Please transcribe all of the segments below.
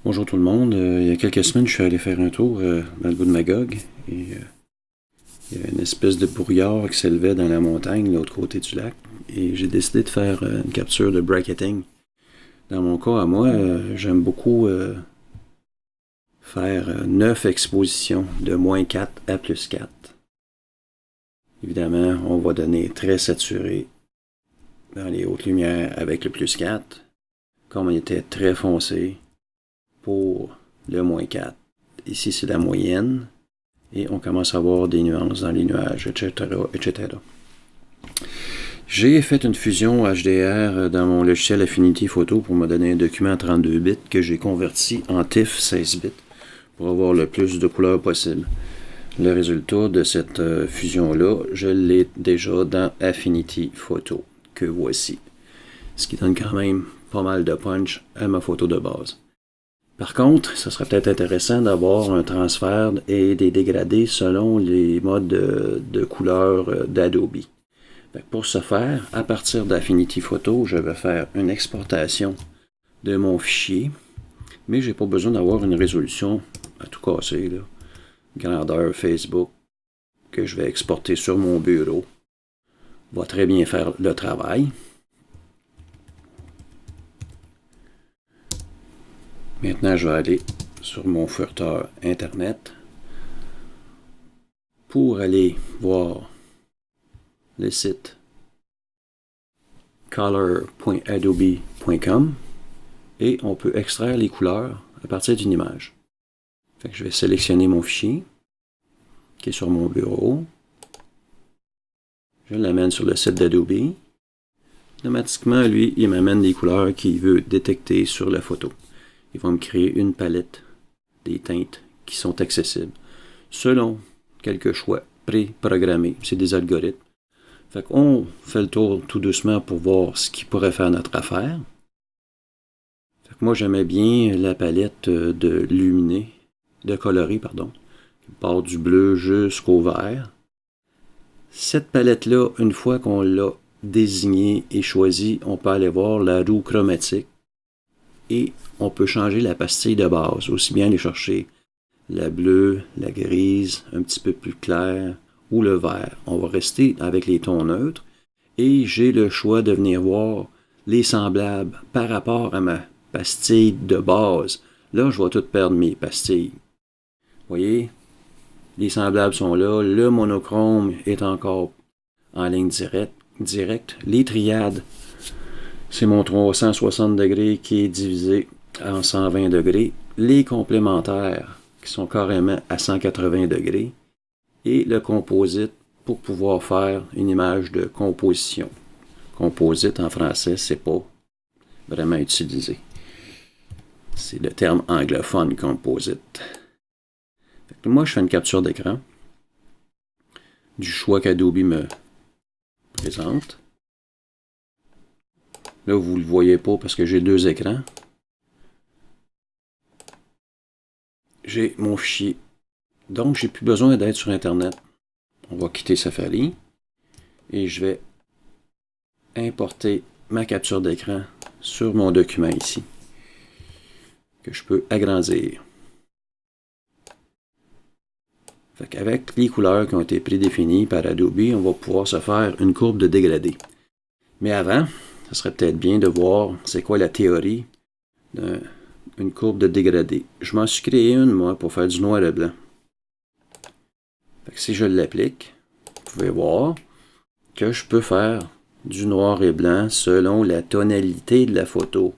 Bonjour tout le monde. Il y a quelques semaines, je suis allé faire un tour dans le bout de Magog et il y a une espèce de brouillard qui s'élevait dans la montagne, de l'autre côté du lac. Et j'ai décidé de faire une capture de bracketing. Dans mon cas, à moi, j'aime beaucoup faire 9 expositions de -4 à +4. Évidemment, on va donner très saturé dans les hautes lumières avec le +4, comme on était très foncé pour le -4. Ici, c'est la moyenne. Et on commence à voir des nuances dans les nuages, etc., etc. J'ai fait une fusion HDR dans mon logiciel Affinity Photo pour me donner un document en 32 bits que j'ai converti en TIFF 16 bits pour avoir le plus de couleurs possible. Le résultat de cette fusion-là, je l'ai déjà dans Affinity Photo, que voici. Ce qui donne quand même pas mal de punch à ma photo de base. Par contre, ce serait peut-être intéressant d'avoir un transfert et des dégradés selon les modes de couleur d'Adobe. Pour ce faire, à partir d'Affinity Photo, je vais faire une exportation de mon fichier, mais j'ai pas besoin d'avoir une résolution à tout casser, là. Grandeur Facebook que je vais exporter sur mon bureau va très bien faire le travail. Maintenant, je vais aller sur mon furteur Internet pour aller voir le site color.adobe.com et on peut extraire les couleurs à partir d'une image. Fait que je vais sélectionner mon fichier qui est sur mon bureau. Je l'amène sur le site d'Adobe. Automatiquement, lui, il m'amène des couleurs qu'il veut détecter sur la photo. Il va me créer une palette des teintes qui sont accessibles selon quelques choix pré-programmés. C'est des algorithmes. Fait qu'on fait le tour tout doucement pour voir ce qui pourrait faire notre affaire. Fait que moi, j'aimais bien la palette de luminé, de coloré, pardon, qui part du bleu jusqu'au vert. Cette palette-là, une fois qu'on l'a désignée et choisie, on peut aller voir la roue chromatique et on peut changer la pastille de base, aussi bien aller chercher la bleue, la grise, un petit peu plus claire, ou le vert. On va rester avec les tons neutres et j'ai le choix de venir voir les semblables par rapport à ma pastille de base. Là, je vais tout perdre mes pastilles. Vous voyez, les semblables sont là, le monochrome est encore en ligne directe. Les triades, c'est mon 360 degrés qui est divisé en 120 degrés. Les complémentaires, qui sont carrément à 180 degrés. Et le composite pour pouvoir faire une image de composition. Composite en français, c'est pas vraiment utilisé. C'est le terme anglophone composite. Moi, je fais une capture d'écran du choix qu'Adobe me présente. Là, vous ne le voyez pas parce que j'ai deux écrans. J'ai mon fichier. Donc, j'ai plus besoin d'être sur Internet. On va quitter Safari et je vais importer ma capture d'écran sur mon document ici, que je peux agrandir. Avec les couleurs qui ont été prédéfinies par Adobe, on va pouvoir se faire une courbe de dégradé. Mais avant, ce serait peut-être bien de voir c'est quoi la théorie d'une courbe de dégradé. Je m'en suis créé une, moi, pour faire du noir et blanc. Si je l'applique, vous pouvez voir que je peux faire du noir et blanc selon la tonalité de la photo.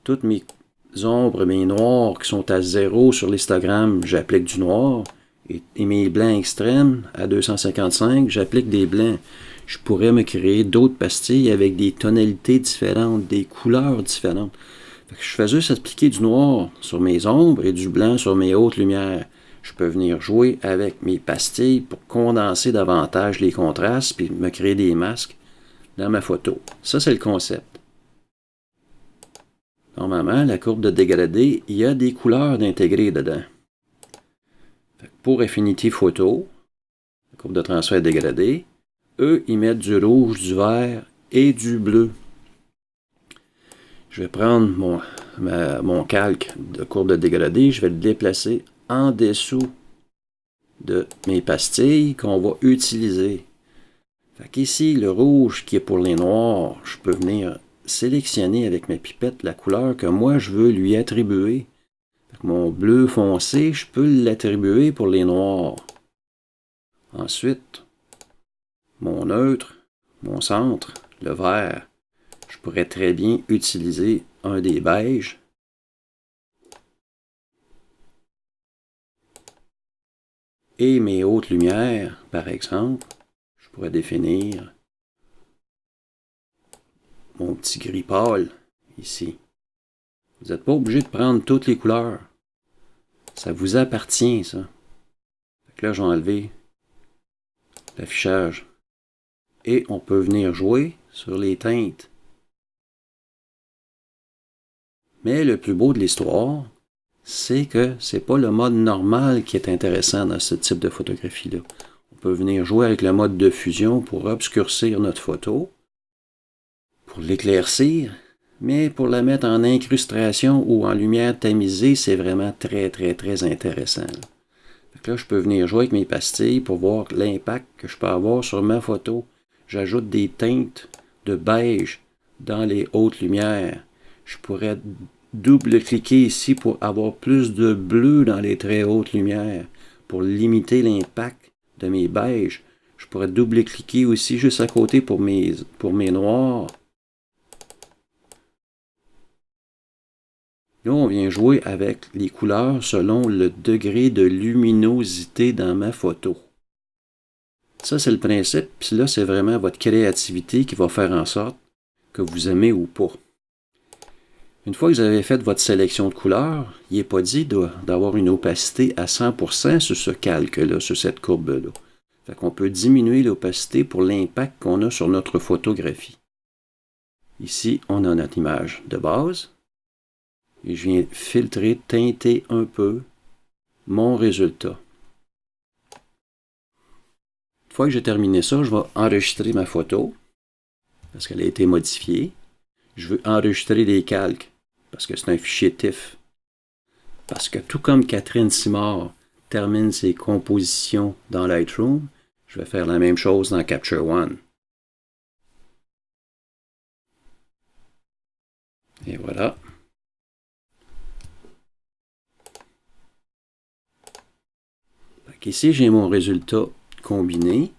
Toutes mes ombres, mes noirs qui sont à 0 sur l'histogramme, j'applique du noir. Et mes blancs extrêmes à 255, j'applique des blancs. Je pourrais me créer d'autres pastilles avec des tonalités différentes, des couleurs différentes. Je fais juste appliquer du noir sur mes ombres et du blanc sur mes hautes lumières. Je peux venir jouer avec mes pastilles pour condenser davantage les contrastes puis me créer des masques dans ma photo. Ça, c'est le concept. Normalement, la courbe de dégradé, il y a des couleurs d'intégrer dedans. Pour Affinity Photo, la courbe de transfert dégradé, eux, ils mettent du rouge, du vert et du bleu. Je vais prendre mon calque de courbe de dégradé, je vais le déplacer en dessous de mes pastilles qu'on va utiliser. Fait qu'ici, le rouge qui est pour les noirs, je peux venir sélectionner avec ma pipette la couleur que moi je veux lui attribuer. Fait que mon bleu foncé, je peux l'attribuer pour les noirs. Ensuite, mon neutre, mon centre, le vert, je pourrais très bien utiliser un des beiges. Et mes hautes lumières, par exemple, je pourrais définir mon petit gris pâle ici. Vous n'êtes pas obligé de prendre toutes les couleurs. Ça vous appartient, ça. Fait que là, j'ai enlevé l'affichage. Et on peut venir jouer sur les teintes. Mais le plus beau de l'histoire, c'est que c'est pas le mode normal qui est intéressant dans ce type de photographie-là. On peut venir jouer avec le mode de fusion pour obscurcir notre photo, pour l'éclaircir, mais pour la mettre en incrustation ou en lumière tamisée, c'est vraiment très, très, très intéressant. Fait que là, je peux venir jouer avec mes pastilles pour voir l'impact que je peux avoir sur ma photo. J'ajoute des teintes de beige dans les hautes lumières. Je pourrais double-cliquer ici pour avoir plus de bleu dans les très hautes lumières, pour limiter l'impact de mes beiges. Je pourrais double-cliquer aussi juste à côté pour mes noirs. Là, on vient jouer avec les couleurs selon le degré de luminosité dans ma photo. Ça, c'est le principe. Puis là, c'est vraiment votre créativité qui va faire en sorte que vous aimez ou pas. Une fois que vous avez fait votre sélection de couleurs, il n'est pas dit d'avoir une opacité à 100% sur ce calque-là, sur cette courbe-là. Fait qu'on peut diminuer l'opacité pour l'impact qu'on a sur notre photographie. Ici, on a notre image de base. Et je viens filtrer, teinter un peu mon résultat. Une fois que j'ai terminé ça, je vais enregistrer ma photo parce qu'elle a été modifiée. Je veux enregistrer les calques parce que c'est un fichier TIFF. Parce que tout comme Catherine Simard termine ses compositions dans Lightroom, je vais faire la même chose dans Capture One. Et voilà. Ici, j'ai mon résultat combiné.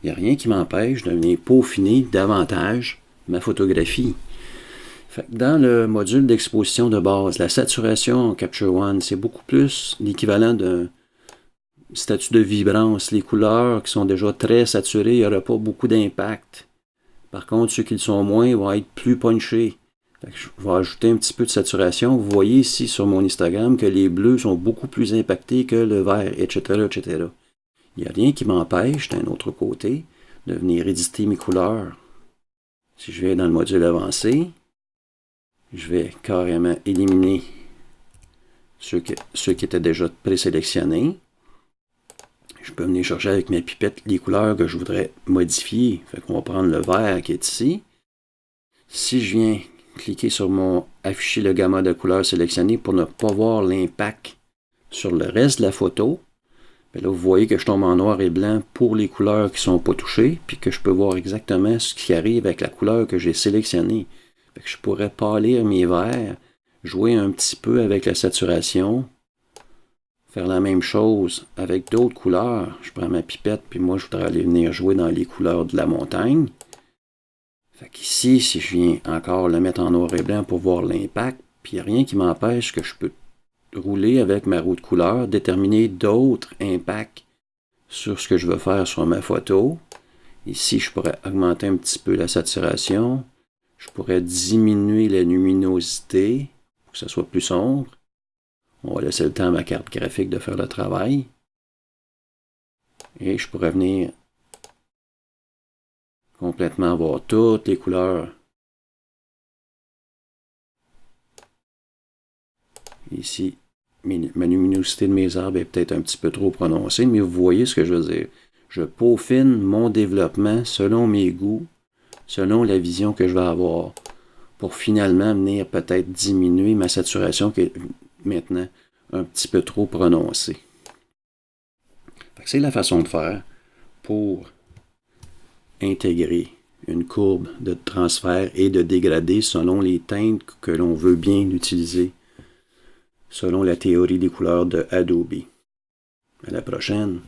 Il n'y a rien qui m'empêche de venir peaufiner davantage ma photographie. Fait que dans le module d'exposition de base, la saturation en Capture One, c'est beaucoup plus l'équivalent d'un statut de vibrance. Les couleurs qui sont déjà très saturées, il n'y aura pas beaucoup d'impact. Par contre, ceux qui le sont moins vont être plus punchés. Fait que je vais ajouter un petit peu de saturation. Vous voyez ici sur mon Instagram que les bleus sont beaucoup plus impactés que le vert, etc., etc. Il n'y a rien qui m'empêche, d'un autre côté, de venir éditer mes couleurs. Si je vais dans le module avancé, je vais carrément éliminer ceux qui étaient déjà présélectionnés. Je peux venir chercher avec ma pipette les couleurs que je voudrais modifier. Fait qu'on va prendre le vert qui est ici. Si je viens cliquer sur mon afficher le gamma de couleurs sélectionnées pour ne pas voir l'impact sur le reste de la photo, bien là, vous voyez que je tombe en noir et blanc pour les couleurs qui ne sont pas touchées, puis que je peux voir exactement ce qui arrive avec la couleur que j'ai sélectionnée. Fait que je pourrais pâlir mes verts, jouer un petit peu avec la saturation, faire la même chose avec d'autres couleurs. Je prends ma pipette, puis moi, je voudrais aller venir jouer dans les couleurs de la montagne. Fait qu'ici, si je viens encore le mettre en noir et blanc pour voir l'impact, puis il n'y a rien qui m'empêche que je peux rouler avec ma roue de couleur, déterminer d'autres impacts sur ce que je veux faire sur ma photo. Ici, je pourrais augmenter un petit peu la saturation. Je pourrais diminuer la luminosité pour que ça soit plus sombre. On va laisser le temps à ma carte graphique de faire le travail. Et je pourrais venir complètement voir toutes les couleurs. Ici, ma luminosité de mes arbres est peut-être un petit peu trop prononcée, mais vous voyez ce que je veux dire. Je peaufine mon développement selon mes goûts, selon la vision que je vais avoir, pour finalement venir peut-être diminuer ma saturation qui est maintenant un petit peu trop prononcée. C'est la façon de faire pour intégrer une courbe de transfert et de dégradé selon les teintes que l'on veut bien utiliser, selon la théorie des couleurs de Adobe. À la prochaine!